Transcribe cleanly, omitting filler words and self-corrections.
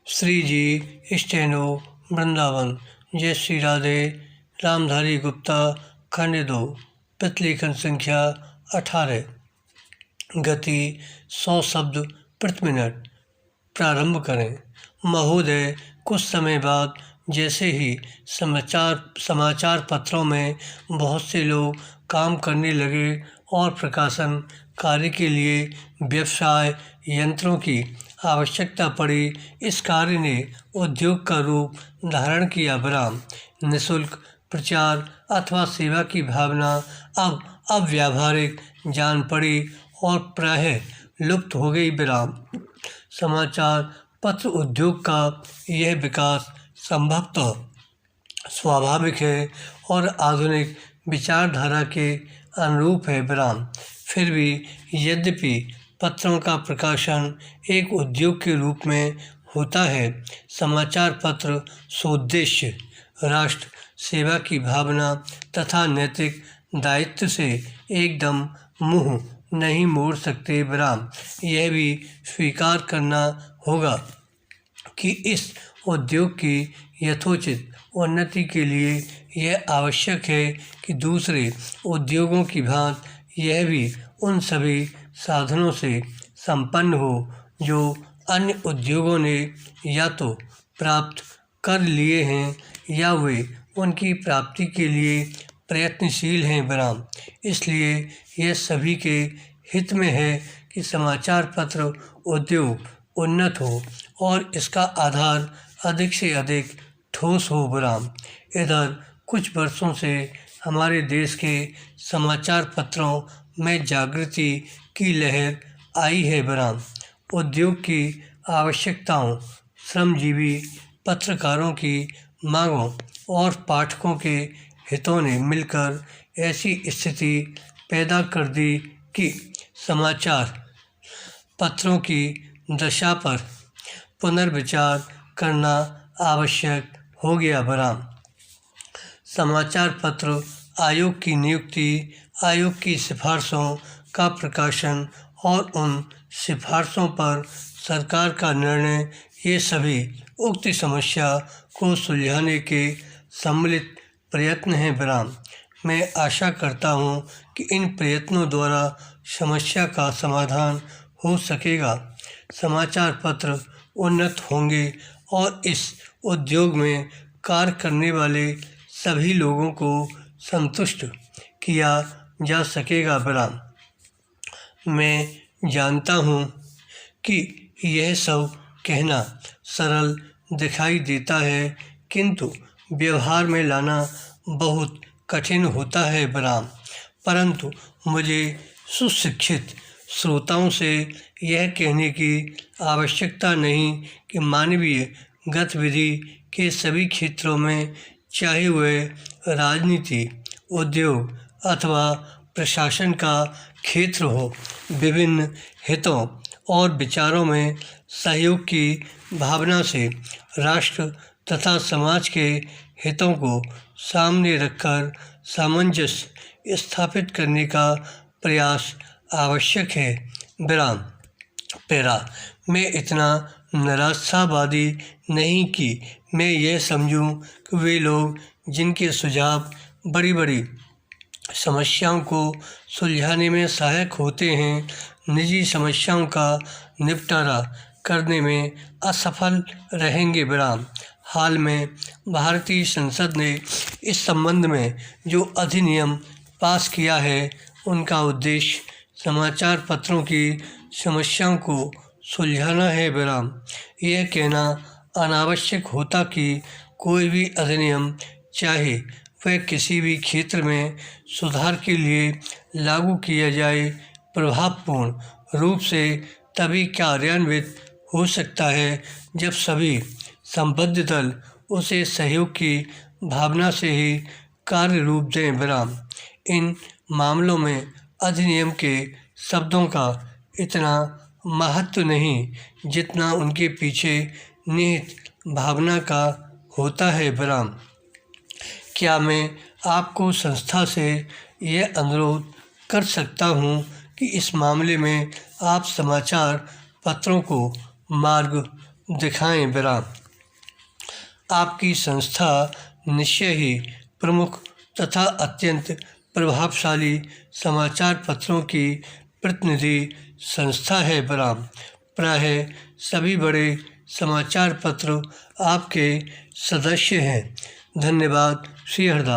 श्री जी steno Vrindavan. जय श्री राधे। रामधारी गुप्ता खंड 2 प्रतिलेखन संख्या 18। गति 100 शब्द प्रति मिनट। प्रारंभ करें। महोदय, कुछ समय बाद जैसे ही समाचार पत्रों में बहुत से लोग काम करने लगे और प्रकाशन कार्य के लिए व्यवसाय यंत्रों की आवश्यकता पड़ी, इस कार्य ने उद्योग का रूप धारण किया। विराम। निःशुल्क प्रचार अथवा सेवा की भावना अब अव्यावहारिक जान पड़ी और प्रायः लुप्त हो गई। विराम। समाचार पत्र उद्योग का यह विकास संभवतः स्वाभाविक है और आधुनिक विचारधारा के अनुरूप है। विराम। फिर भी यद्यपि पत्रों का प्रकाशन एक उद्योग के रूप में होता है, समाचार पत्र सोद्देश्य राष्ट्र सेवा की भावना तथा नैतिक दायित्व से एकदम मुंह नहीं मोड़ सकते। विराम। यह भी स्वीकार करना होगा कि इस उद्योग की यथोचित उन्नति के लिए यह आवश्यक है कि दूसरे उद्योगों की भांति यह भी उन सभी साधनों से संपन्न हो जो अन्य उद्योगों ने या तो प्राप्त कर लिए हैं या वे उनकी प्राप्ति के लिए प्रयत्नशील हैं। विराम। इसलिए यह सभी के हित में है कि समाचार पत्र उद्योग उन्नत हो और इसका आधार अधिक से अधिक ठोस हो। विराम। इधर कुछ वर्षों से हमारे देश के समाचार पत्रों में जागृति की लहर आई है। विराम। उद्योग की आवश्यकताओं, श्रमजीवी पत्रकारों की मांगों और पाठकों के हितों ने मिलकर ऐसी स्थिति पैदा कर दी कि समाचार पत्रों की दशा पर पुनर्विचार करना आवश्यक हो गया। विराम। समाचार पत्र आयोग की नियुक्ति, आयोग की सिफारिशों का प्रकाशन और उन सिफारिशों पर सरकार का निर्णय, ये सभी उक्त समस्या को सुलझाने के सम्मिलित प्रयत्न हैं। विराम। मैं आशा करता हूँ कि इन प्रयत्नों द्वारा समस्या का समाधान हो सकेगा, समाचार पत्र उन्नत होंगे और इस उद्योग में कार्य करने वाले सभी लोगों को संतुष्ट किया जा सकेगा। विराम। मैं जानता हूँ कि यह सब कहना सरल दिखाई देता है, किंतु व्यवहार में लाना बहुत कठिन होता है। विराम। परंतु मुझे सुशिक्षित श्रोताओं से यह कहने की आवश्यकता नहीं कि मानवीय गतिविधि के सभी क्षेत्रों में, चाहे वह राजनीति, उद्योग अथवा प्रशासन का क्षेत्र हो, विभिन्न हितों और विचारों में सहयोग की भावना से राष्ट्र तथा समाज के हितों को सामने रखकर सामंजस्य स्थापित करने का प्रयास आवश्यक है। विराम। पैरा। मैं इतना निराशावादी नहीं कि मैं यह समझूं कि वे लोग जिनके सुझाव बड़ी बड़ी समस्याओं को सुलझाने में सहायक होते हैं, निजी समस्याओं का निपटारा करने में असफल रहेंगे। विराम। हाल में भारतीय संसद ने इस संबंध में जो अधिनियम पास किया है, उनका उद्देश्य समाचार पत्रों की समस्याओं को सुलझाना है। विराम। यह कहना अनावश्यक होता कि कोई भी अधिनियम, चाहे वह किसी भी क्षेत्र में सुधार के लिए लागू किया जाए, प्रभावपूर्ण रूप से तभी कार्यान्वित हो सकता है जब सभी संबद्ध दल उसे सहयोग की भावना से ही कार्य रूप दें। विराम। इन मामलों में अधिनियम के शब्दों का इतना महत्व नहीं जितना उनके पीछे निहित भावना का होता है। विराम। क्या मैं आपको संस्था से यह अनुरोध कर सकता हूँ कि इस मामले में आप समाचार पत्रों को दिखाएं विराम। आपकी संस्था निश्चय ही प्रमुख तथा अत्यंत प्रभावशाली समाचार पत्रों की प्रतिनिधि संस्था है विराम। प्रायः सभी बड़े समाचार पत्र आपके सदस्य हैं। धन्यवाद। श्री हरदास।